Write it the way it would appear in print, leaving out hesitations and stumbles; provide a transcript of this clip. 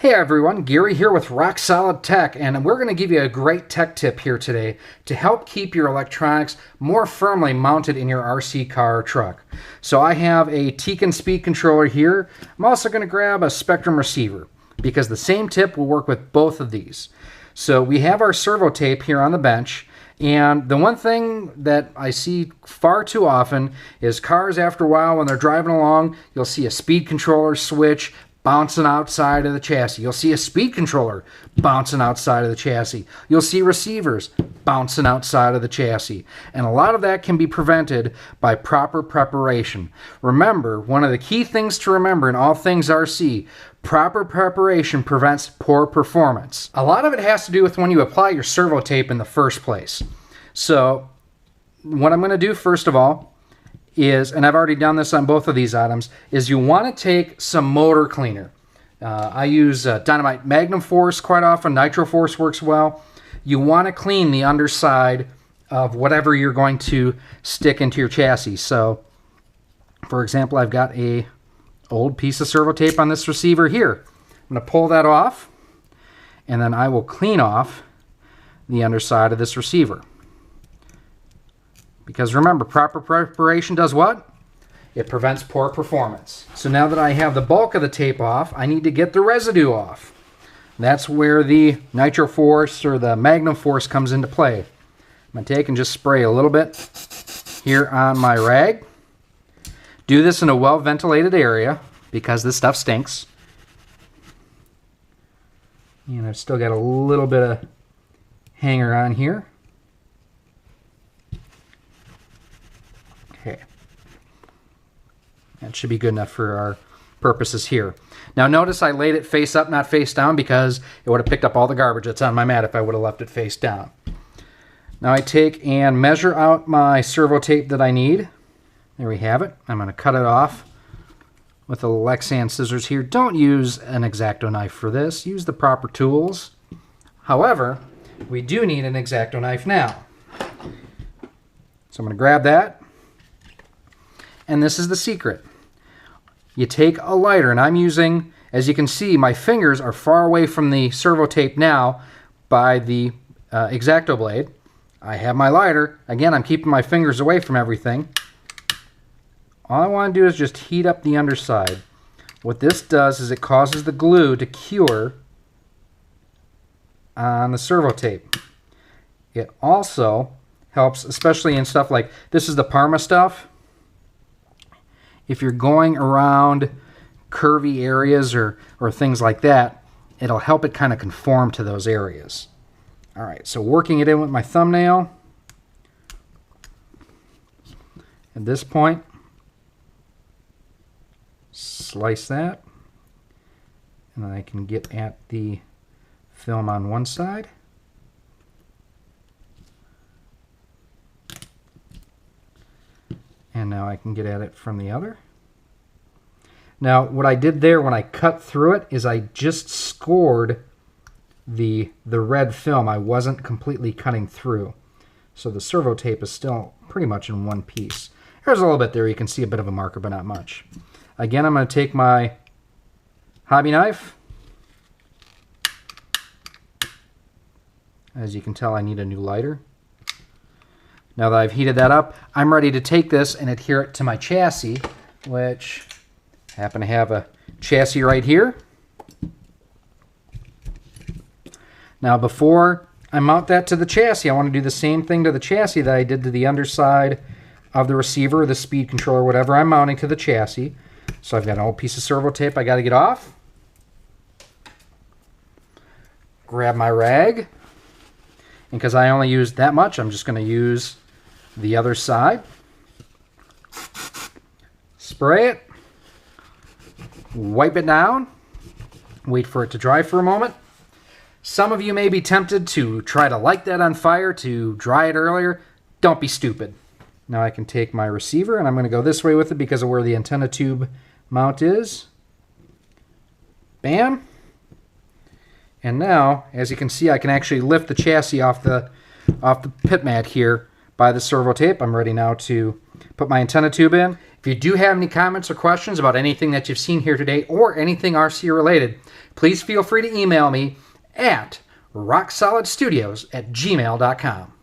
Hey everyone, Gary here with Rock Solid Tech, and we're going to give you a great tech tip here today to help keep your electronics more firmly mounted in your RC car or truck. So I have a Tekin speed controller here. I'm also going to grab a Spectrum receiver because the same tip will work with both of these. So we have our servo tape here on the bench, and the one thing that I see far too often is cars after a while when they're driving along, you'll see a speed controller switch bouncing outside of the chassis. You'll see a speed controller bouncing outside of the chassis. You'll see receivers bouncing outside of the chassis. And a lot of that can be prevented by proper preparation. Remember, one of the key things to remember in all things RC, proper preparation prevents poor performance. A lot of it has to do with when you apply your servo tape in the first place. So what I'm going to do first of all is, and I've already done this on both of these items, is you want to take some motor cleaner. I use Dynamite Magnum Force quite often. Nitro Force works well. You want to clean the underside of whatever you're going to stick into your chassis. So, for example, I've got a old piece of servo tape on this receiver here. I'm going to pull that off, and then I will clean off the underside of this receiver. Because remember, proper preparation does what? It prevents poor performance. So now that I have the bulk of the tape off, I need to get the residue off. That's where the Nitro Force or the Magnum Force comes into play. I'm going to take and just spray a little bit here on my rag. Do this in a well-ventilated area because this stuff stinks. And I've still got a little bit of hanger on here. Okay, that should be good enough for our purposes here. Now notice I laid it face up, not face down, because it would have picked up all the garbage that's on my mat if I would have left it face down. Now I take and measure out my servo tape that I need. There we have it. I'm going to cut it off with the Lexan scissors here. Don't use an X-Acto knife for this. Use the proper tools. However, we do need an X-Acto knife now. So I'm going to grab that. And this is the secret. You take a lighter, and I'm using, as you can see, my fingers are far away from the servo tape now by the X-Acto blade. I have my lighter. Again, I'm keeping my fingers away from everything. All I want to do is just heat up the underside. What this does is it causes the glue to cure on the servo tape. It also helps, especially in stuff like, this is the Parma stuff. If you're going around curvy areas or things like that, it'll help it kind of conform to those areas. All right, so working it in with my thumbnail. At this point, slice that. And then I can get at the film on one side. And now I can get at it from the other. Now, what I did there when I cut through it is I just scored the red film. I wasn't completely cutting through. So the servo tape is still pretty much in one piece. There's a little bit there. You can see a bit of a marker, but not much. Again, I'm going to take my hobby knife. As you can tell, I need a new lighter. Now that I've heated that up, I'm ready to take this and adhere it to my chassis, which I happen to have a chassis right here. Now before I mount that to the chassis, I want to do the same thing to the chassis that I did to the underside of the receiver, the speed controller, whatever I'm mounting to the chassis. So I've got an old piece of servo tape I got to get off. Grab my rag. And because I only used that much, I'm just going to use the other side. Spray it. Wipe it down. Wait for it to dry for a moment. Some of you may be tempted to try to light that on fire to dry it earlier. Don't be stupid. Now I can take my receiver, and I'm going to go this way with it because of where the antenna tube mount is. Bam. And now, as you can see, I can actually lift the chassis off the pit mat here by the servo tape. I'm ready now to put my antenna tube in. If you do have any comments or questions about anything that you've seen here today or anything RC related, please feel free to email me at rocksolidstudios@gmail.com.